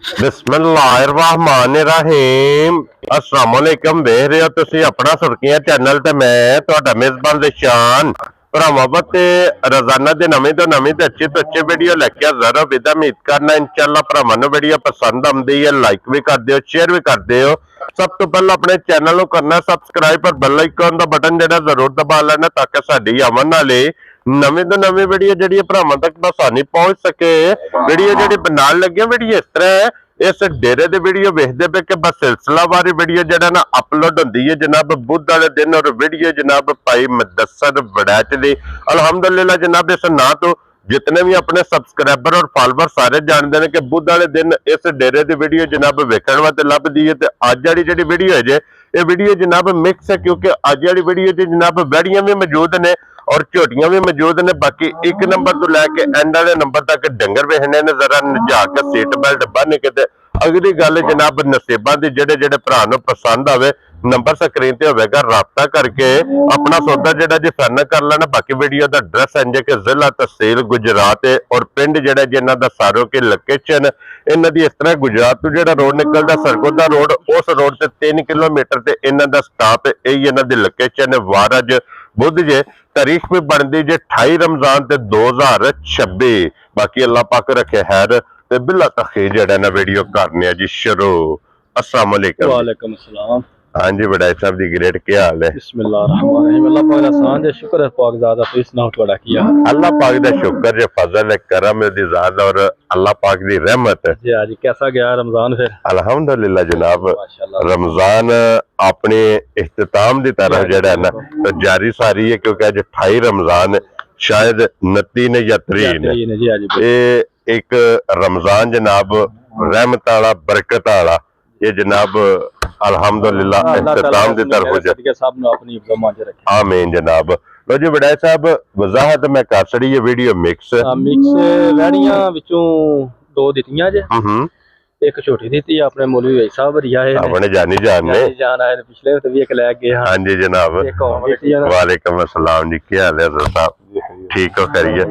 बिस्मिल्लाहिर्रहमानिर्रहीम अस्सलाम वालेकुम। देख रहे हो तुसी अपना सुर्खियां चैनल ते मैं तुहाडा मेजबान दिशान भरावां ते रोजाना दी नवीं तो नवीं ते अच्छी वीडियो लेके हाजिर हो। विदा उम्मीद करना इंशाअल्लाह भरावां नूं वीडियो पसंद आउंदी है, लाइक भी कर दियो, शेयर भी कर दियो। सब तो पहले अपने चैनल को करना सबसक्राइब और बेल आइकन का बटन जो जरूर दबा लेना ताकि साडी आवन वाली नवीं तो नवीं वीडियो जी भरावां तक आसानी पहुंच सके। वीडियो जी बनाने लगे वीडियो इस तरह है, इस डेरे दी वीडियो वेखदे पे कि बस सिलसिलावार वीडियो जरा ना अपलोड होंदी है जनाब बुध वाले दिन, और वीडियो जनाब भाई मुदस्सर वड़ैच दी अल्हम्दुलिल्लाह जनाब इस ना तो जितने भी अपने सब्सक्राइबर और फॉलोवर सारे जानते हैं कि बुध वाले दिन इस डेरे की वीडियो जनाब वेखण वास्ते लभदी है। अज वाली जी वीडियो है जे ये वीडियो जनाब मिक्स है, क्योंकि अज वाली वीडियो जनाब बैड़ियां भी मौजूद ने और झोटियां भी मौजूद ने। बाकी एक नंबर तो लैके एंड वाले नंबर तक डंगर वेखने ने जरा नजा के सीट बेल्ट बन के अगली गल जनाब नसीबा की जेडे जेडे भरा नूं पसंद आवे नंबर स्क्रीन ते होगा राबता करके अपना सौदा जेड़ा जी फाइनल कर लेना। बाकी वीडियो का एड्रैस है कि जिला तहसील गुजरात है और पिंड जेड़ा जिन्हां दा सारो की लोकेशन इन्हां दी इस तरह गुजरात तो जेड़ा रोड निकलदा सरगोदा रोड उस रोड से 3 किलोमीटर ते इन्हां दा स्टॉप है। यही इन्हां दी लोकेशन है। वार अज बुध जे तारीख भी बनती जे 28 रमजान ते 2026। बाकी अल्लाह पाक रखे खैर ते बिला तखीर जेड़ा ना वीडियो करने जी शुरू। अस्सलाम वालेकुम। वालेकुम सलाम। हाँ जी बड़ाई साहब दी ग्रेट क्या हाल है? बिस्मिल्लाहिर्रहमानिर्रहीम। अल्लाह पाक दा एहसान है, शुक्र है पाक ज़ादा। तुसीं सुनाओ तुहाडा की हाल? अल्लाह पाक दा शुक्र है, फजल है, करम है दी ज़ात और अल्लाह पाक दी रहमत है। जी आज कैसा गया रमजान फिर? अल्हम्दुलिल्लाह जनाब माशाल्लाह। रमजान अपने इख्तिताम दी तरफ जेड़ा है ना तो जारी सारी है, क्योंकि अज 28 रमजान शायद 29 ने या 30 ने जी आज ये एक रमजान जनाब रहमत वाला बरकत वाला ये जनाब अल्हम्दुलिल्लाह इख्तिताम दी तरफ हो जाए। सब ने अपनी इज्जत मान के रखी। आमीन जनाब। लो जी बड़ाई साहब वजाहत मैं कर छड़ी ये वीडियो मिक्स मिक्स वैड़ियां विचों दो दित्तियां जे, एक छोटी दी अपने मौलवी भाई साहब रिया है अपने जानी जान ने जान आए पिछले हफ्ते भी एक ले गए। हाँ जी जनाब। वालेकुम अस्सलाम जी क्या हाल है साहब? ठीक हो करिए।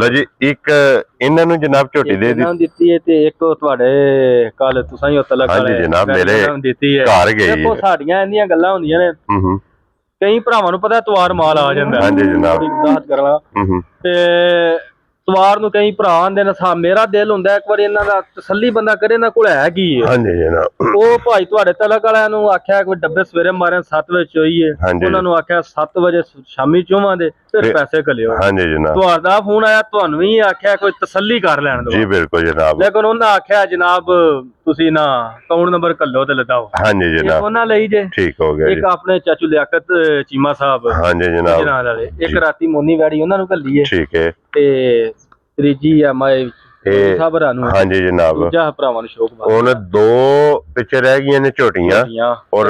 लो जी एक इन्हां नूं जनाब झोटी दे दित्ती है ते एक तुहाडे कल तुसां ही तलक हाँ जी जनाब मेरे दित्ती है घर गई देखो साडियां इंदियां गल्लां हुंदियां ने कई भरावां नूं पता तवार माल आ जांदा। हाँ जी जनाब दात करना ते तवार नूं कई भरा आंदे ने सा मेरा दिल हुंदा एक बार इन्हां दा तसल्ली बंदा करे इन्हां कोल है की है। हाँ जी जनाब ओ भाई तुहाडे तलक वालियां नूं आख्या कोई डब्बे सवेरे मारे 7 बजे चोईए, उन्हां नूं आख्या 7 बजे शामी चोवां दे फिर पैसे घलियो। हाँ जी जनाब तुहाडा फोन आया तुहानूं ही आख्या कोई तसल्ली कर लैण दो। जी बिल्कुल जनाब। लेकिन उन्हां आख्या जनाब तुसीं ना अकाउंट नंबर घल्लो ते लदाओ। हाँ जी जनाब उन्हां ਲਈ जे ठीक हो गया। एक अपने चाचू लियाकत चीमा साहब हाँ जी जनाब जनाब वाले एक राती मोनी वैड़ी उन्हां नूं घल्ली है। ठीक है ते त्रीजी है माए साहब रानू। हाँ जी जनाब दूजा भरावां नूं शौक उन दो पिछे रह गई ने झोटियां और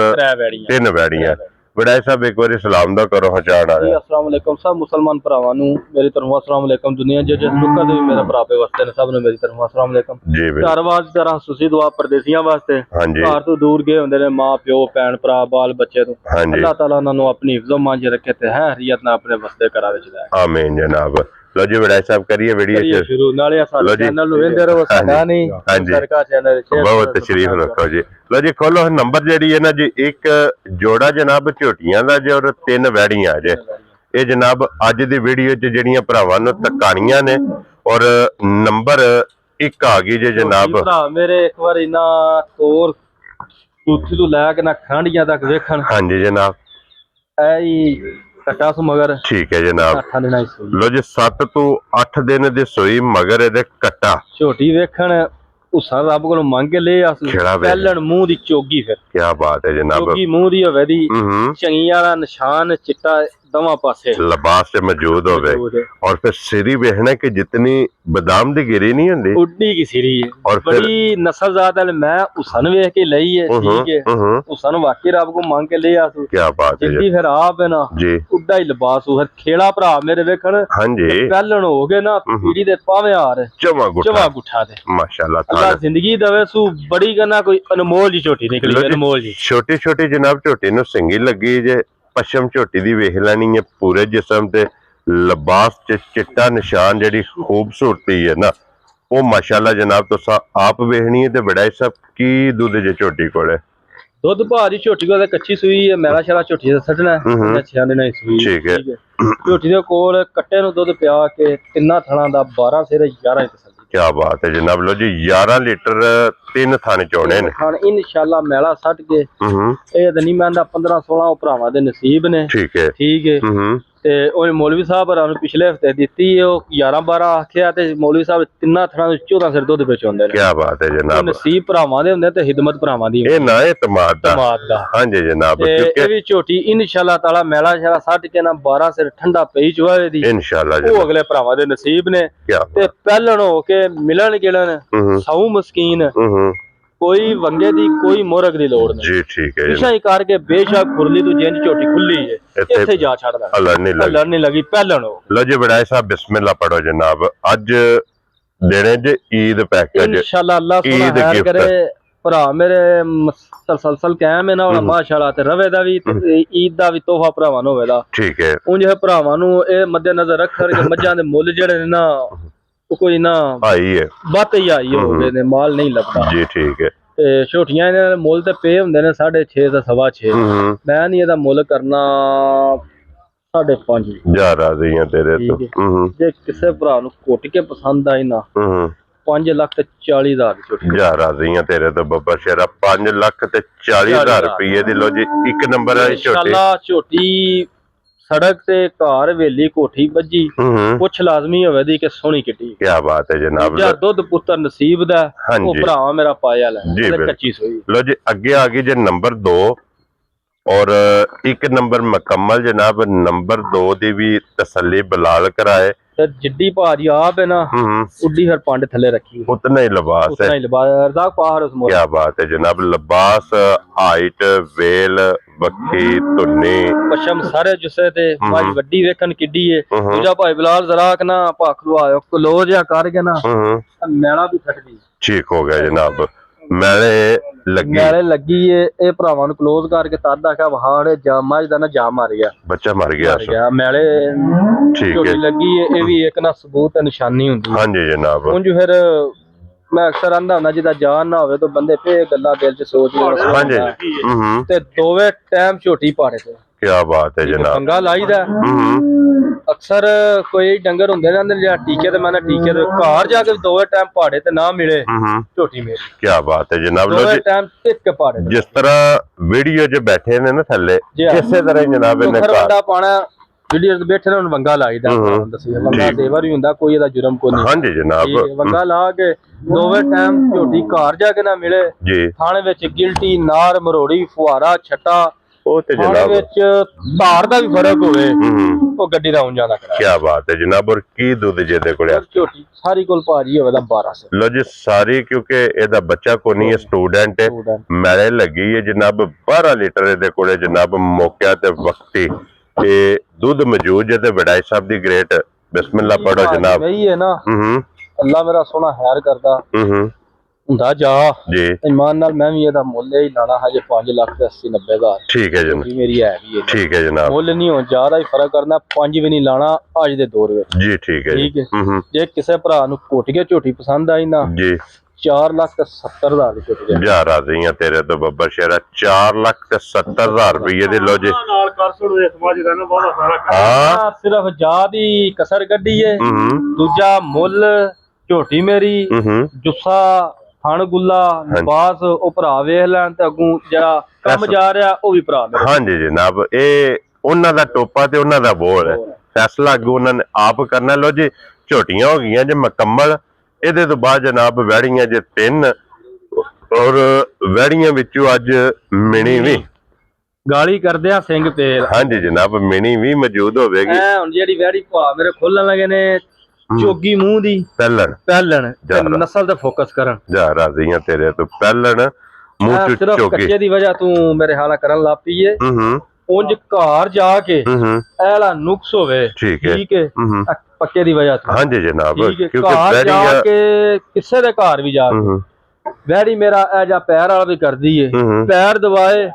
3 वैड़ियां। बड़ाई साहब एक बार सलाम दा करो हचाड़ आ रहा। अस्सलाम वालेकुम सब मुसलमान भरावां नूं मेरी तरफों अस्सलाम वालेकुम। दुनिया जे जिस लुका दे मेरा भरा पे वास्ते ने सब ने मेरी तरफों अस्सलाम वालेकुम। जी घर वास्ते तरह सुसी दुआ परदेसियां वास्ते हाँ जी घर तो दूर गए हुंदे ने मां प्यो भैन भरा बाल बच्चे तो हाँ जी अल्लाह ताला उन्हां नूं अपनी हिफ्ज़ो मान च रखे ते हैरियत ना अपने वसदे घरां विच लै। आमीन जनाब। लो जी बड़ाई साहब करिए वीडियो शुरू नाले साडे चैनल नूं वेंदे रहो साडा नहीं हाँ जी सरका चैनल बहुत तशरीफ रखो जी। लो जी खोलो नंबर जेडी है ना जी एक जोड़ा जनाब झोटियां दा जे और 3 वैड़ियां जे ये जनाब अज दी वीडियो च जेड़ियां भरावां नूं तकाणियां ने और नंबर एक आ गई जे जनाब मेरे एक बार इना तोर दूथी तो लैके ना खांडियां तक वेखण। हाँ जी जनाब ऐ कटा सु मगर ठीक है जनाब। लो जी 7 तो 8 दिन दी सोई मगर एदे कट्टा छोटी वेखण उसा रब कोलों मंग के ले आस पहलन मुंह दी चोगी फिर क्या बात है जनाब चोगी मुंह दी होवे दी चंगी वाला निशान चिट्टा दवा पासे लिबास से मौजूद होवे और फिर सिरी वेखना कि जितनी बादाम दी गिरी नहीं हुंदी उड्डी की सिरी है और बड़ी नस्ल जात वाले मैं उसन वेख के लई है। ठीक है उसन वाकई रब को मांग के ले आसू। क्या बात है जी। फिर आप है ना जी उड्डा ही लिबास फिर खेड़ा भरा मेरे वेखण। हाँ जी पहलन हो गए ना पीढ़ी दे पावे हार चवा गुठा दे माशाल्लाह अल्लाह जिंदगी दवे सु बड़ी करना कोई अनमोल जी छोटी निकली अनमोल जी। छोटी छोटी जनाब झोटी नूं सिंगी लगी जे पश्चिम झोटी दी वेख लैनी है पूरे जिस्म ते लिबास च चिट्टा निशान जेडी खूबसूरती है ना ਉਹ ਮਾਸ਼ਾਅੱਲਾ ਜਨਾਬ ਤੁਸੀਂ ਆਪ ਵੇਖਣੀ ਹੈ ਤੇ ਬੜਾ ਸਭ ਕੀ ਦੁੱਧ ਜੇ ਝੋਟੀ ਕੋਲੇ ਦੁੱਧ ਭਾਰੀ ਝੋਟੀ ਕੋਲ ਕੱਚੀ ਸੂਈ ਹੈ ਮੈਲਾ ਸ਼ਾਲਾ ਝੋਟੀ ਦਾ ਛੱਡਣਾ ਅੱਛਿਆਂ ਦੇ ਨਾਲ ਸੂਈ ਠੀਕ ਹੈ ਝੋਟੀ ਦੇ ਕੋਲ ਕੱਟੇ ਨੂੰ ਦੁੱਧ ਪਿਆ ਕੇ ਤਿੰਨਾਂ ਥਣਾਂ ਦਾ 12 ਸਿਰ 11 ਹੀ ਤਸੱਲੀ ਕੀ ਬਾਤ ਹੈ ਜਨਾਬ ਲੋ ਜੀ 11 ਲੀਟਰ 3 ਥਣ ਚੋਣੇ ਨੇ ਹਾਂ ਇਨਸ਼ਾਅੱਲਾ ਮੈਲਾ ਸੱਟ ਕੇ ਇਹ ਤਾਂ ਨਹੀਂ ਮੰਨਦਾ 15 16 ਉਹ ਭਰਾਵਾਂ ਦੇ ਨਸੀਬ ਨੇ ਠੀਕ ਹੈ ਤੇ ਉਹ ਮੌਲਵੀ ਸਾਹਿਬ ਹਰਾਂ ਨੂੰ ਪਿਛਲੇ ਹਫਤੇ ਦਿੱਤੀ ਉਹ 11 12 ਆਖਿਆ ਤੇ ਮੌਲਵੀ ਸਾਹਿਬ ਤਿੰਨਾਂ ਥਣਾਂ ਦੇ 14 ਸਿਰ ਦੁੱਧ ਵੇਚਉਂਦੇ ਨੇ ਕੀ ਬਾਤ ਹੈ ਜਨਾਬ ਨਸੀਬ ਭਰਾਵਾਂ ਦੇ ਹੁੰਦੇ ਤੇ ਹਿਦਮਤ ਭਰਾਵਾਂ ਦੀ ਇਹ ਨਾ ਇਤਮਾਦ ਦਾ ਹਾਂਜੀ ਜਨਾਬ ਕਿਉਂਕਿ ਇਹ ਵੀ ਝੋਟੀ ਇਨਸ਼ਾਅੱਲਾ ਤਾਲਾ ਮੈਲਾ ਸ਼ਾਲਾ ਸੱਟ ਕੇ ਨਾ 12 ਸਿਰ ਠੰਡਾ ਪਈ ਚਵਾਵੇ ਦੀ ਇਨਸ਼ਾਅੱਲਾ ਉਹ ਅਗਲੇ ਭਰਾਵਾਂ ਦੇ ਨਸੀਬ ਨੇ ਤੇ ਪਹਿਲਣ ਹੋ ਕੇ ਮਿਲਣ ਗਿਲਣ ਸੌ ਮਸਕੀਨ ਕੋਈ ਵੰਗੇ ਦੀ ਕੋਈ ਮੋਰਗ ਦੀ ਲੋੜ ਨਹੀਂ ਜੀ ਠੀਕ ਹੈ ਪਿਛਾ ਹੀ ਕਰਕੇ ਬੇਸ਼ੱਕ ਖੁਰਲੀ ਤੋਂ ਜਿੰਜ ਝੋਟੀ ਖੁੱਲੀ ਹੈ ਇੱਥੇ ਜਾ ਛੱਡਦਾ ਅਲਰ ਨਹੀਂ ਲੱਗੀ ਪਹਿਲਣ ਹੋ ਲੋ ਜੀ ਬੜਾਈ ਸਾਹਿਬ ਬਿਸਮਿਲ੍ਲਾ ਪੜੋ ਜਨਾਬ ਅੱਜ ਦੇਣੇ ਜੇ ਈਦ ਪੈਕੇਜ ਇਨਸ਼ਾਅੱਲਾ ਅੱਲਾਹ ਸੁਣਾ ਖੈਰ ਕਰੇ ਭਰਾ ਮੇਰੇ ਸਲਸਲ ਕਾਇਮ ਹੈ ਨਾ ਮਾਸ਼ਾਅੱਲਾ ਤੇ ਰਵੇ ਦਾ ਵੀ ਤੇ ਈਦ ਦਾ ਵੀ ਤੋਹਫਾ ਭਰਾਵਾਂ ਨੂੰ ਹੋਵੇਗਾ ਠੀਕ ਹੈ ਉਂਝ ਭਰਾਵਾਂ ਨੂੰ ਇਹ ਮੱਦੇ ਨਜ਼ਰ ਰੱਖਣ ਕਿ ਮੱਝਾਂ ਦੇ ਮੁੱਲ ਜਿਹੜੇ ਨੇ ਨਾ ਉਹ ਕੋਈ ਨਾ ਆਈ ਹੈ ਬੱਤ ਹੀ ਆਈ ਹੋਵੇ ਨੇ ਮਾਲ ਨਹੀਂ ਲੱਭਦਾ ਜੀ ਠੀਕ ਹੈ ਤੇ ਛੋਟੀਆਂ ਇਹਨਾਂ ਦੇ ਮੁੱਲ ਤੇ ਪਏ ਹੁੰਦੇ ਨੇ 6.5 ਤੇ 6.5 ਮੈਂ ਨਹੀਂ ਇਹਦਾ ਮੁੱਲ ਕਰਨਾ 5.5 ਜਾ ਰਾਜ਼ੀਆਂ ਤੇਰੇ ਤੋਂ ਜੇ ਕਿਸੇ ਭਰਾ ਨੂੰ ਕੁੱਟ ਕੇ ਪਸੰਦ ਆਈ ਨਾ 5,40,000 ਦੀ ਛੋਟੀ ਜਾ ਰਾਜ਼ੀਆਂ ਤੇਰੇ ਤੋਂ ਬੱਬਾ ਸ਼ੇਰਾ 5,40,000 ਰੁਪਏ ਦੀ ਲੋ ਜੀ ਇੱਕ ਨੰਬਰ ਵਾਲੀ ਝੋਟੀ ਸੜਕ ਤੇ ਘਰ ਹਵੇਲੀ ਕੋਠੀ ਵੱਜੀ ਕੁਛ ਲਾਜ਼ਮੀ ਹੋਵੇ ਦੀ ਕਿ ਸੋਹਣੀ ਕਿੱਟੀ ਕੀ ਬਾਤ ਹੈ ਜਨਾਬ ਜਾਂ ਦੁੱਧ ਪੁੱਤਰ ਨਸੀਬ ਦਾ ਉਹ ਭਰਾਵਾ ਮੇਰਾ ਪਾਇਆ ਲੈ ਕੱਚੀ ਸੋਈ ਲੋ ਜੀ ਅੱਗੇ ਆ ਗਈ ਜੇ ਨੰਬਰ 2 और एक नंबर मुकम्मल जनाब नंबर 2 दी भी तसल्ली बलाल कराए जिड्डी भारी आप है ना उड्डी हर पांड थले रखी उतना ही लिबास है रज़ाक पाहर उस क्या बात है जनाब लिबास हाइट वेल बखी तुन्नी पशम सारे जुसे ते भाई वड्डी वेखन किड्डी है दूजा भाई बिलाल ज़राक ना पाखलू आयो क्लोज या कर के ना मैला भी फट गई ठीक हो गया जनाब मैले लगी है ए भरावां नु क्लोज करके तद आख्या वहाड़ जामा दा ना जाम मार गया बच्चा मर गया मैले ठीक है लगी है ए भी एक ना सबूत निशानी हुंदी हां जी जनाब उंज फिर मैं अक्सर आंदा हुंदा जिदा जान ना होवे तो बंदे पे गल्ला दिल च सोच हां जी ते दोवे टाइम झोटी पाड़े ते क्या बात है जनाब पंगा लाईदा अक्सर कोई डंगर हुंदे ने अंदर टीके ते मैंने टीके ते घर जाके दोवे टाइम पाड़े ते ना मिले झोटी मेरी क्या बात है जनाब लो जी टाइम टिक के पाड़े जिस तरह वीडियो च बैठे ने ना थल्ले इसे तरह जनाब ने घरवाड़ा पाना वीडियो ते बैठे ने वंगा लाईदा दसी वंगा देवर ही हुंदा कोई दा जुर्म को नहीं हां जी जनाब वंगा ला के दोवे टाइम झोटी घर जाके ना मिले जी थाने विच गिल्टी नार मरोड़ी फुहारा छट्टा जनाब धार का भी फर्क होवे गड्डी दा ऊंजा दा क्या बात है जनाब और की दूध जेदे कोले छोटी सारी कोल भारी होवे दा 12 से लो जी सारी क्योंकि एदा बच्चा कोनी है स्टूडेंट है मैले लगी है जनाब 12 लीटर एदे कोले जनाब मौका ते वक्ती ए दूध मौजूद है ते वडाई साहब दी ग्रेट बिस्मिल्लाह पढ़ो जनाब वही है ना अल्लाह मेरा सोना खैर करदा ਹੁੰਦਾ ਜਾ ਜੀ ईमान नाल मैं भी ਇਹਦਾ ਮੁੱਲ ਹੀ ਲਾਣਾ ਹਜੇ 5,80,90,000 ठीक है जनाब मेरी है भी ठीक है जनाब ਮੁੱਲ ਨਹੀਂ ਹੋ ਜ਼ਿਆਦਾ ਹੀ ਫਰਕ ਕਰਨਾ 5 ਵੀ ਨਹੀਂ ਲਾਣਾ ਅੱਜ ਦੇ ਦੌਰ ਵਿੱਚ जी ठीक है ठीक है ਜੇ ਕਿਸੇ ਭਰਾ ਨੂੰ ਕੋਟ ਕੇ ਝੋਟੀ ਪਸੰਦ ਆਈ ਨਾ जी 4,70,000 ਦੀ ਝੋਟੀ ਜਾ ਰਾਜ਼ੀਆਂ ਤੇਰੇ ਤੋਂ ਬੱਬਰ ਸ਼ੇਰਾ 4,70,000 ਰੁਪਏ ਦੀ ਲੋ ਜੀ ਨਾਲ ਕਰ ਸੁਣ ਇਸ ਮਾਜ ਦਾ ਨਾ ਬਹੁਤ ਸਾਰਾ ਹਾਂ ਸਿਰਫ ਜਾਦ ਹੀ ਕਸਰ ਗੱਡੀ ਹੈ ਦੂਜਾ ਮੁੱਲ ਝੋਟੀ ਮੇਰੀ ਜੁੱਸਾ ਥਣ ਗੁੱਲਾ ਬਾਸ ਉਹ ਭਰਾ ਵੇਖ ਲੈਣ ਤੇ ਅੱਗੋਂ ਜਿਹੜਾ ਕੰਮ ਜਾ ਰਿਹਾ ਉਹ ਵੀ ਭਰਾ ਮੇਰਾ ਹਾਂਜੀ ਜਨਾਬ ਇਹ ਉਹਨਾਂ ਦਾ ਟੋਪਾ ਤੇ ਉਹਨਾਂ ਦਾ ਬੋਲ ਹੈ ਫੈਸਲਾ ਅੱਗੋਂ ਉਹਨਾਂ ਨੇ ਆਪ ਕਰਨਾ ਲੋ ਜੀ ਝੋਟੀਆਂ ਹੋ ਗਈਆਂ ਜੇ ਮੁਕੰਮਲ ਇਹਦੇ ਤੋਂ ਬਾਅਦ ਜਨਾਬ ਵੈੜੀਆਂ ਜੇ 3 ਔਰ ਵੈੜੀਆਂ ਵਿੱਚੋਂ ਅੱਜ ਮਿਣੀ ਵੀ ਗਾਲੀ ਕਰਦੇ ਆ ਸਿੰਘ ਪੇਲ ਹਾਂਜੀ ਜਨਾਬ ਮਿਣੀ ਵੀ ਮੌਜੂਦ ਹੋਵੇਗੀ ਹੁਣ ਜਿਹੜੀ ਵੈੜੀ ਭਾ ਮੇਰੇ ਖੋਲਣ ਲੱਗੇ ਨੇ ਚੋਗੀ ਮੂੰਹ ਦੀ ਪਹਿਲਣ ਨਸਲ ਤੇ ਫੋਕਸ ਕਰਨ ਜਾ ਰਾਜ਼ੀਆਂ ਤੇਰੇ ਤੋਂ ਪਹਿਲਣ ਮੂੰਹ ਚ ਚੋਗੀ ਕੱਚੇ ਦੀ ਵਜ੍ਹਾ ਤੂੰ ਮੇਰੇ ਹਾਲਾ ਕਰਨ ਲੱਗ ਪਈ ਏ ਉਂਝ ਘਰ ਜਾ ਕੇ ਐਲਾ ਨੁਕਸ ਹੋਵੇ ਠੀਕ ਹੈ ਪੱਕੇ ਦੀ ਵਜ੍ਹਾ ਤੋਂ ਹਾਂਜੀ ਜਨਾਬ ਕਿਉਂਕਿ ਘਰ ਜਾ ਕੇ ਕਿਸੇ ਦੇ ਘਰ ਵੀ ਜਾ ਕੇ ਵੈੜੀ ਮੇਰਾ ਇਹ ਜਾਂ ਪੈਰ ਵਾਲਾ ਵੀ ਕਰਦੀ ਏ ਪੈਰ ਦਵਾਏ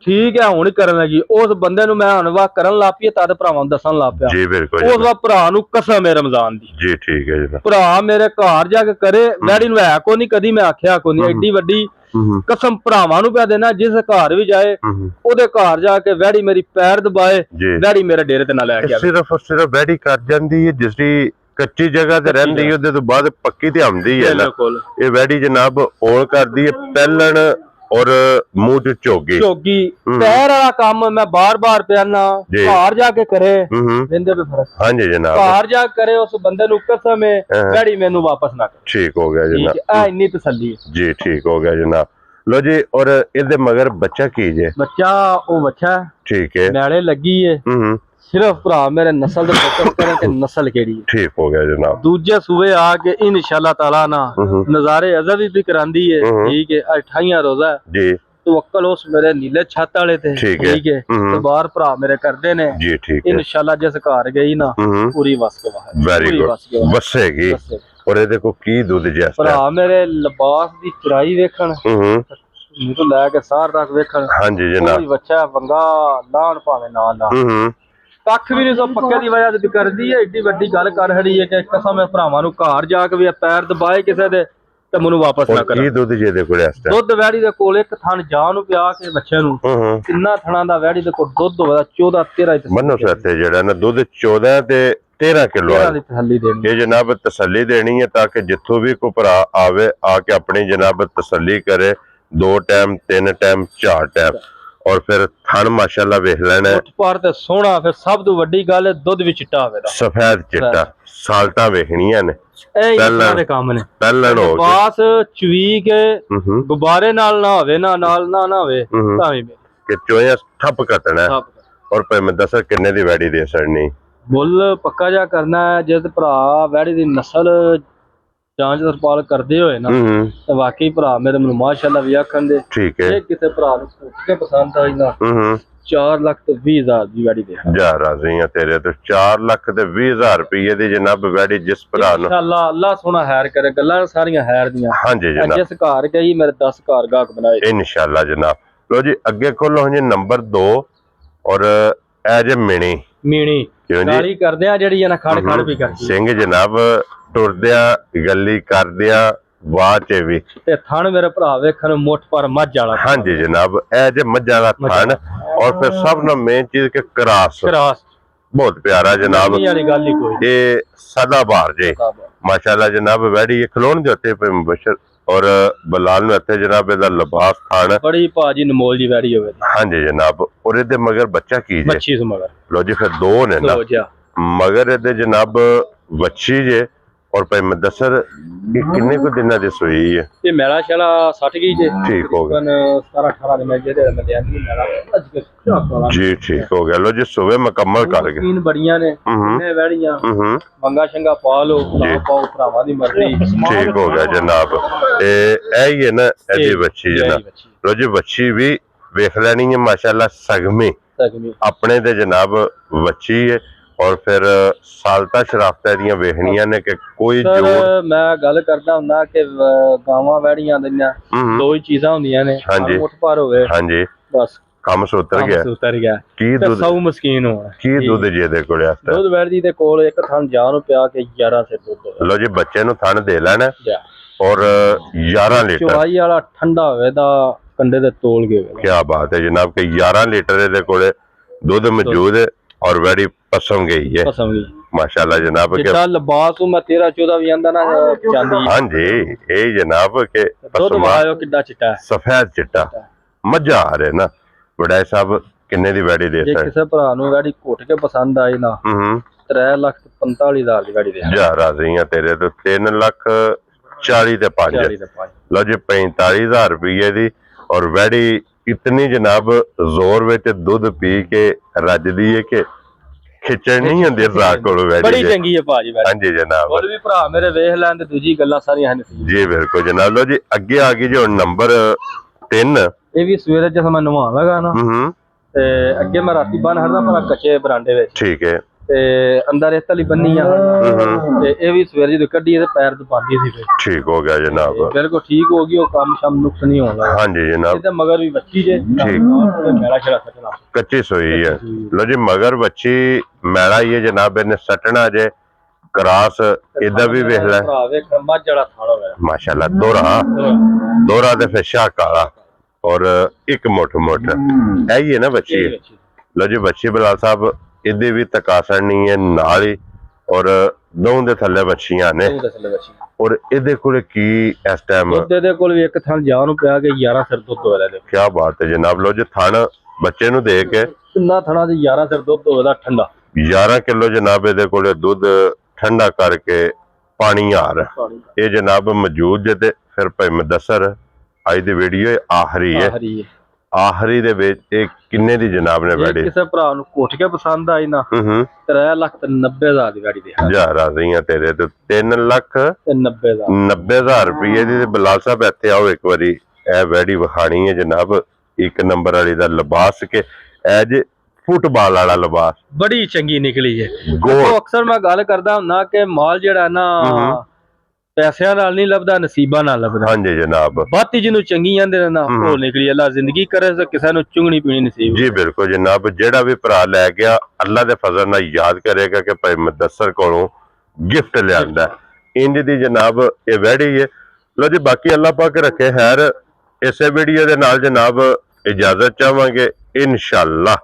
ਠੀਕ ਹੈ ਹੁਣ ਕਰਨ ਲੱਗੀ ਉਸ ਬੰਦੇ ਨੂੰ ਮੈਂ ਹੁਣ ਵਾ ਕਰਨ ਲੱਗ ਪਈ ਤਦ ਭਰਾਵਾਂ ਨੂੰ ਦੱਸਣ ਲੱਗ ਪਿਆ ਜੀ ਬਿਲਕੁਲ ਉਸ ਵਾ ਭਰਾ ਨੂੰ ਕਸਮ ਹੈ ਰਮਜ਼ਾਨ ਦੀ ਜੀ ਠੀਕ ਹੈ ਜੀ ਭਰਾ ਮੇਰੇ ਘਰ ਜਾ ਕੇ ਕਰੇ ਵੈੜੀ ਨੂੰ ਹੈ ਕੋ ਨਹੀਂ ਕਦੀ ਮੈਂ ਆਖਿਆ ਕੋ ਨਹੀਂ ਐਡੀ ਵੱਡੀ ਕਸਮ ਭਰਾਵਾਂ ਨੂੰ ਪਿਆ ਦੇਣਾ ਜਿਸ ਘਰ ਵੀ ਜਾਏ ਉਹਦੇ ਘਰ ਜਾ ਕੇ ਵੈੜੀ ਮੇਰੀ ਪੈਰ ਦਬਾਏ ਵੈੜੀ ਮੇਰੇ ਡੇਰੇ ਤੇ ਨਾ ਲੈ ਕੇ ਆਵੇ ਸਿਰਫ ਵੈੜੀ ਕਰ ਜਾਂਦੀ ਹੈ ਜਿਸਦੀ ਕੱਚੀ ਜਗ੍ਹਾ ਤੇ ਰਹਿੰਦੀ ਉਹਦੇ ਤੋਂ ਬਾਅਦ ਪੱਕੀ ਤੇ ਆਉਂਦੀ ਹੈ ਨਾ ਇਹ ਵੈੜੀ ਜਨਾਬ ਔਲ ਕਰਦੀ ਹੈ ਪਹਿਲਣ ਔਰ ਮੂੰਹ ਚ ਝੋਗੀ ਪੈਰ ਵਾਲਾ ਕੰਮ ਮੈਂ ਬਾਰ-ਬਾਰ ਪਿਆਨਾ ਘਰ ਜਾ ਕੇ ਕਰੇ ਬਿੰਦੇ ਵੀ ਫਰਕ ਹਾਂਜੀ ਜਨਾਬ ਘਰ ਜਾ ਕੇ ਕਰੇ ਉਸ ਬੰਦੇ ਨੂੰ ਕਸਮ ਹੈ ਵੈੜੀ ਮੈਨੂੰ ਵਾਪਸ ਨਾ ਕਰੇ ਠੀਕ ਹੋ ਗਿਆ ਜਨਾਬ ਇਹ ਇੰਨੀ ਤਸੱਲੀ ਹੈ ਜੀ ਠੀਕ ਹੋ ਗਿਆ ਜਨਾਬ ਲੋ ਜੀ ਔਰ ਇਹਦੇ ਮਗਰ ਬੱਚਾ ਕੀ ਜੇ ਬੱਚਾ ਉਹ ਬੱਚਾ ਠੀਕ ਹੈ ਨਾਲੇ ਲੱਗੀ ਹੈ ਸਿਰਫ ਭਰਾ ਮੇਰੇ ਨਸਲ ਦੇ ਫੋਕਸ ਕਰੇ ਕਿ ਨਸਲ ਕਿਹੜੀ ਹੈ ਠੀਕ ਹੋ ਗਿਆ ਜਨਾਬ ਦੂਜੇ ਸੂਬੇ ਆ ਕੇ ਇਨਸ਼ਾਅੱਲਾ ਤਾਲਾ ਨਾ ਨਜ਼ਾਰੇ ਅਜ਼ਬ ਵੀ ਕਰਾਂਦੀ ਹੈ ਠੀਕ ਹੈ 28 ਰੋਜ਼ਾ ਜੀ ਤਵੱਕਲ ਉਸ ਮੇਰੇ ਨੀਲੇ ਛੱਤ ਵਾਲੇ ਤੇ ਠੀਕ ਹੈ ਤੇ ਬਾਹਰ ਭਰਾ ਮੇਰੇ ਕਰਦੇ ਨੇ ਜੀ ਠੀਕ ਹੈ ਇਨਸ਼ਾਅੱਲਾ ਜਿਸ ਘਰ ਗਈ ਨਾ ਪੂਰੀ ਵਸ ਕੇ ਬਾਹਰ ਵੈਰੀ ਗੁੱਡ ਵਸੇਗੀ ਔਰ ਇਹਦੇ ਕੋ ਕੀ ਦੁੱਧ ਜੈਸਾ ਭਰਾ ਮੇਰੇ ਲਿਬਾਸ ਦੀ ਚਰਾਈ ਵੇਖਣ ਮੈਨੂੰ ਲੈ ਕੇ ਸਾਰ ਤੱਕ ਵੇਖਣ ਹਾਂਜੀ ਜਨਾਬ ਕੋਈ ਬੱਚਾ ਵੰਗਾ ਲਾਣ ਭਾਵੇਂ ਨਾ ਲਾ ਕੱਖ ਵੀ ਨਹੀਂ ਸੋ ਪੱਕੇ ਦੀ ਵਜ੍ਹਾ ਤੇ ਕਰਦੀ ਹੈ ਏਡੀ ਵੱਡੀ ਗੱਲ ਕਰ ਹੜੀ ਹੈ ਕਿ ਕਸਮ ਹੈ ਭਰਾਵਾਂ ਨੂੰ ਘਰ ਜਾ ਕੇ ਵੀ ਪੈਰ ਦਬਾਏ ਕਿਸੇ ਦੇ ਤੇ ਮੈਨੂੰ ਵਾਪਸ ਨਾ ਕਰੇ ਕੀ ਦੁੱਧ ਜੇ ਦੇ ਕੋਲ ਇਸ ਦੁੱਧ ਵੈੜੀ ਦੇ ਕੋਲ ਇੱਕ ਥਣ ਜਾਨ ਨੂੰ ਪਿਆ ਕੇ ਬੱਚੇ ਨੂੰ ਕਿੰਨਾ ਥਣਾ ਦਾ ਵੈੜੀ ਦੇ ਕੋਲ ਦੁੱਧ ਹੋਵੇ 14 13 ਮੰਨੋ ਸਾਥੇ ਜਿਹੜਾ ਨਾ ਦੁੱਧ 14 ਤੇ 13 ਕਿਲੋ ਇਹ ਜਨਾਬ ਤਸੱਲੀ ਦੇਣੀ ਹੈ ਤਾਂ ਕਿ ਜਿੱਥੋਂ ਵੀ ਕੋਈ ਭਰਾ ਆਵੇ ਆ ਕੇ ਆਪਣੀ ਜਨਾਬ ਤਸੱਲੀ ਕਰੇ 2 ਟਾਈਮ 3 ਟਾਈਮ 4 ਟਾਈਮ और फिर थान माशाल्लाह वेख लेना पर ते सोहना फिर सब तो वड्डी गल है दुध भी चिट्टा होवेगा सफेद चिट्टा साल्टा वेखणियां ने पहला दे काम ने पहला हो पास चवी के गुब्बारे नाल ना होवे ना नाल ना ना होवे तावी कि चोया ठप कटना और पे मैं दस किन्ने दी वैड़ी दे सड़नी मुल पक्का जा करना है जे भरा वैड़ी दी नस्ल ਜਾਂਚ ਤਰਪਾਲ ਕਰਦੇ ਹੋਏ ਨਾ ਤੇ ਵਾਕਈ ਭਰਾ ਮੇਰੇ ਮੈਨੂੰ ਮਾਸ਼ਾਅੱਲਾ ਵੀ ਆਖਣ ਦੇ ਠੀਕ ਹੈ ਇਹ ਕਿਸੇ ਭਰਾ ਨੂੰ ਕੇ ਪਸੰਦ ਆਈ ਨਾ 4 ਲੱਖ ਤੇ 20 ਹਜ਼ਾਰ ਦੀ ਵੈੜੀ ਦੇ ਜਾ ਰਾਜ਼ੀ ਆ ਤੇਰੇ ਤੋਂ 4 ਲੱਖ ਤੇ 20 ਹਜ਼ਾਰ ਰੁਪਏ ਦੀ ਜਨਾਬ ਵੈੜੀ ਜਿਸ ਭਰਾ ਨੂੰ ਇਨਸ਼ਾਅੱਲਾ ਅੱਲਾ ਸੋਹਣਾ ਹੈਰ ਕਰੇ ਗੱਲਾਂ ਸਾਰੀਆਂ ਹੈਰ ਦੀਆਂ ਹਾਂਜੀ ਜਨਾਬ ਜਿਸ ਘਰ ਗਈ ਮੇਰੇ 10 ਘਰ ਗਾਹਕ ਬਣਾਏ ਇਨਸ਼ਾਅੱਲਾ ਜਨਾਬ ਲੋ ਜੀ ਅੱਗੇ ਖੋਲੋ ਜੀ ਨੰਬਰ 2 ਔਰ ਇਹ ਜੇ ਮੀਣੀ ਗਾਲੀ ਕਰਦੇ ਆ ਜਿਹੜੀ ਇਹਨਾਂ ਖੜ ਖੜ ਵੀ ਕਰਦੀ ਸਿੰਘ ਜਨਾਬ ਟੁਰਦਿਆਂ ਗੱਲੀ ਕਰਦਿਆਂ ਵਾਹ ਚ ਵੀ ਤੇ ਥਣ ਮੇਰੇ ਭਰਾ ਵੇਖਣ ਮੁੱਠ ਪਰ ਮੱਝ ਵਾਲਾ ਹਾਂਜੀ ਜਨਾਬ ਇਹ ਜੇ ਮੱਝਾਂ ਦਾ ਥਣ ਔਰ ਫਿਰ ਸਭ ਤੋਂ ਮੇਨ ਚੀਜ਼ ਕਿ ਕਰਾਸ ਬਹੁਤ ਪਿਆਰਾ ਜਨਾਬ ਇਹ ਸਦਾ ਬਾਹਰ ਜੇ ਮਾਸ਼ਾਅੱਲਾ ਜਨਾਬ ਵੈੜੀ ਇਹ ਖਲੋਣ ਦੇ ਉੱਤੇ ਪੇ ਮੁਬਸ਼ਰ और बलाल में इत्थे जनाब इहदा लिबास खान बड़ी भाजी नमोल दी वैड़ी होवे हां जी जनाब और इहदे मगर बच्चा की जे बच्ची से मगर लो जी फिर 2 ने ना मगर इहदे जनाब बच्ची जे और पे मुदस्सर कितने को दिना दी सोई है ये मेला शाला 60 गई जे ठीक हो गया 17 18 दिन में जे दे मैं देंदी मेला अज के जी ठीक हो गया लो जी सुबह मुकम्मल कर गए 3 बड़ियां ने ने वैड़ियां मंगा शंगा पा लो पाओ भरावां दी मर्जी ठीक हो गया जनाब ए ही है ना एदी बच्ची जनाब लो जी बच्ची भी देख लेनी है माशाल्लाह सगमी अपने दे जनाब बच्ची है और फिर सालता शराफता ਦੀਆਂ ਵੇਖਣੀਆਂ ਨੇ ਕਿ ਕੋਈ ਜੋੜ ਮੈਂ ਗੱਲ ਕਰਦਾ ਹੁੰਦਾ ਕਿ ਗਾਵਾਂ ਵੈੜੀਆਂ ਦੀਆਂ ਦੋ ਹੀ ਚੀਜ਼ਾਂ ਹੁੰਦੀਆਂ ਨੇ ਮੁੱਠ ਭਰ ਹੋਵੇ ਹਾਂਜੀ ਬਸ ਕੰਮ ਸੁੱਤਰ ਗਿਆ ਕੀ ਦੁੱਧ ਸੌ ਮਸਕੀਨ ਹੋਣਾ ਕੀ ਦੁੱਧ ਜੇ ਦੇ ਕੋਲ ਆਸਤਾ ਦੁੱਧ ਵੈੜੀ ਦੇ ਕੋਲ ਇੱਕ ਥਣ ਜਾਨ ਨੂੰ ਪਿਆ ਕੇ 11 ਸੇ ਦੁੱਧ ਲੋ ਜੀ ਬੱਚੇ ਨੂੰ ਥਣ ਦੇ ਲੈਣਾ ਔਰ 11 ਲੀਟਰ ਚਵਾਈ ਵਾਲਾ ਠੰਡਾ ਹੋਵੇ ਦਾ ਕੰਡੇ ਤੇ ਤੋਲ ਕੇ ਕੀ ਬਾਤ ਹੈ ਜਨਾਬ ਕਿ 11 ਲੀਟਰ ਦੇ ਕੋਲੇ ਦੁੱਧ ਮੌਜੂਦ ਹੈ और वैडी पसम गई है माशाल्लाह जनाब के लिबास मैं 13 14 भी आंदा ना चांदी हां जी ए जनाब के दुध वायो किड्डा चिट्टा सफेद चिट्टा मजा आ रहे ना बड़ाई साहब किन्ने दी वैडी दे सकते किसे भरा नु वैडी कोट के पसंद आई ना 3,45,000 दी वैडी दे जा राजी हैं तेरे तो 3,40,000 ते 5 लो जी 45,000 रुपये दी और वैडी इतनी जनाब जोर विच दूध पी के रजदी है कि खिचड़ नहीं होंदी रात को बड़ी चंगी है भाजी हां जी जनाब और भी भरा मेरे वेख लैन ते दूजी गल्लां सारियां हैं जी बिल्कुल जनाब लो जी आगे आ गई जो नंबर 3 ये भी सवेरे जब मैं नवा लगा ना ते अगे मैं राती बन हरदा पर कच्चे बरांडे विच ठीक है ਤੇ ਅੰਦਰ ਇਸ ਤਲੀ ਬੰਨੀ ਆ ਤੇ ਇਹ ਵੀ ਸਵੇਰ ਜਦੋਂ ਕੱਢੀ ਤੇ ਪੈਰ ਦਬਾਉਂਦੀ ਸੀ ਠੀਕ ਹੋ ਗਿਆ ਜਨਾਬ ਬਿਲਕੁਲ ਠੀਕ ਹੋ ਗਈ ਉਹ ਕੰਮ ਸ਼ਮ ਨੁਕਸ ਨਹੀਂ ਹੋਣਾ ਹਾਂਜੀ ਜਨਾਬ ਇਹਦੇ ਮਗਰ ਵੀ ਬੱਚੀ ਜੇ ਠੀਕ ਮੈਲਾ ਛੜਾ ਸੱਟਣਾ ਕੱਚੀ ਸੋਈ ਹੈ ਲੋ ਜੀ ਮਗਰ ਬੱਚੀ ਮੈਲਾ ਹੀ ਹੈ ਜਨਾਬ ਇਹਨੇ ਸੱਟਣਾ ਜੇ ਕਰਾਸ ਇਹਦਾ ਵੀ ਵੇਖ ਲੈ ਭਰਾ ਵੇਖ ਮੱਝ ਵਾਲਾ ਥਾਣਾ ਹੋਇਆ ਮਾਸ਼ਾਅੱਲਾ ਦੋਰਾ ਤੇ ਫਿਰ ਸ਼ਾਹ ਕਾਲਾ ਔਰ ਇੱਕ ਮੋਟ ਇਹ ਹੀ ਹੈ ਨਾ ਬੱਚੀ ਲੋ ਜੀ ਬੱਚੀ ਬਲਾਲ ਸਾਹਿਬ ਇਹਦੇ ਵੀ ਤਕਾਸਣ ਨਹੀਂ ਹੈ ਨਾਲ ਹੀ ਔਰ ਦੋ ਦੇ ਥੱਲੇ ਬੱਚੀਆਂ ਨੇ ਔਰ ਇਹਦੇ ਕੋਲ ਕੀ ਇਸ ਟਾਈਮ ਇਹਦੇ ਕੋਲ ਵੀ ਇੱਕ ਥਣ ਜਾ ਨੂੰ ਪਿਆ ਕੇ 11 ਸਿਰ ਦੁੱਧ ਹੋਇਆ ਦੇ ਕੀ ਬਾਤ ਹੈ ਜਨਾਬ ਲੋ ਜੀ ਥਣ ਬੱਚੇ ਨੂੰ ਦੇ ਕੇ ਕਿੰਨਾ ਥਣਾ ਦੇ 11 ਸਿਰ ਦੁੱਧ ਹੋਇਆ ਠੰਡਾ 11 ਕਿਲੋ ਜਨਾਬ ਇਹਦੇ ਕੋਲ ਦੁੱਧ ਠੰਡਾ ਕਰਕੇ ਪਾਣੀ ਆ ਰਿਹਾ ਇਹ ਜਨਾਬ ਮੌਜੂਦ ਜੇ ਤੇ ਫਿਰ ਭਾਈ ਮੁਦੱਸਰ ਅੱਜ ਦੀ ਵੀਡੀਓ ਆਖਰੀ ਦੇ ਵਿੱਚ ਇਹ ਕਿੰਨੇ ਦੀ ਜਨਾਬ ਨੇ ਵੈੜੀ ਕਿਸੇ ਭਰਾ ਨੂੰ ਕੋਠ ਕੇ ਪਸੰਦ ਆਈ ਨਾ 3,90,000 ਦੀ ਗਾੜੀ ਦੇ ਹਜ਼ਾਰਾਂ ਰਹੀਆਂ ਤੇਰੇ ਤੇ 3,90,000 ਰੁਪਏ ਦੀ ਤੇ ਬਲਾਲ ਸਾਹਿਬ ਇੱਥੇ ਆਓ ਇੱਕ ਵਾਰੀ ਇਹ ਵੈੜੀ ਵਿਖਾਣੀ ਹੈ ਜਨਾਬ ਇੱਕ ਨੰਬਰ ਵਾਲੀ ਦਾ ਲਿਬਾਸ ਕੇ ਐਜ ਫੁੱਟਬਾਲ ਵਾਲਾ ਲਿਬਾਸ ਬੜੀ ਚੰਗੀ ਨਿਕਲੀ ਹੈ ਅਕਸਰ ਮੈਂ ਗੱਲ ਕਰਦਾ ਹੁੰਦਾ ਕਿ ਮਾਲ ਜਿਹੜਾ ਨਾ ਪੈਸਿਆਂ ਨਾਲ ਨਹੀਂ ਲੱਭਦਾ ਨਸੀਬਾਂ ਨਾਲ ਲੱਭਦਾ ਹਾਂਜੀ ਜਨਾਬ ਬਾਤੀ ਜਿਹਨੂੰ ਚੰਗੀ ਜਾਂਦੇ ਨੇ ਨਾ ਉਹ ਨਿਕਲੀ ਅੱਲਾ ਜ਼ਿੰਦਗੀ ਕਰੇ ਤਾਂ ਕਿਸੇ ਨੂੰ ਚੁੰਗਣੀ ਪੀਣੀ ਨਸੀਬ ਜੀ ਬਿਲਕੁਲ ਜਨਾਬ ਜਿਹੜਾ ਵੀ ਭਰਾ ਲੈ ਗਿਆ ਅੱਲਾ ਦੇ ਫਜ਼ਲ ਨਾਲ ਯਾਦ ਕਰੇਗਾ ਕਿ ਭਾਈ ਮੁਦੱਸਰ ਕੋਲੋਂ ਗਿਫਟ ਲਿਆਂਦਾ ਇੰਜ ਦੀ ਜਨਾਬ ਇਹ ਵੈੜੀ ਹੈ ਲੋ ਜੀ ਬਾਕੀ ਅੱਲਾ ਪਾਕ ਰੱਖੇ ਖੈਰ ਇਸੇ ਵੀਡੀਓ ਦੇ ਨਾਲ ਜਨਾਬ ਇਜਾਜ਼ਤ ਚਾਹਾਂਗੇ ਇਨਸ਼ਾਅੱਲਾ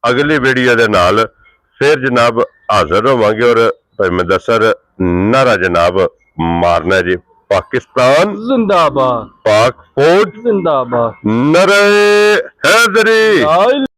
ਅਗਲੀ ਵੀਡੀਓ ਦੇ ਨਾਲ ਫਿਰ ਜਨਾਬ ਹਾਜ਼ਰ ਹੋਵਾਂਗੇ ਔਰ ਭਾਈ ਮੁਦੱਸਰ ਨਾਰਾ ਜਨਾਬ मारना जी पाकिस्तान जिंदाबाद पाक फौज जिंदाबाद नारे हैदरी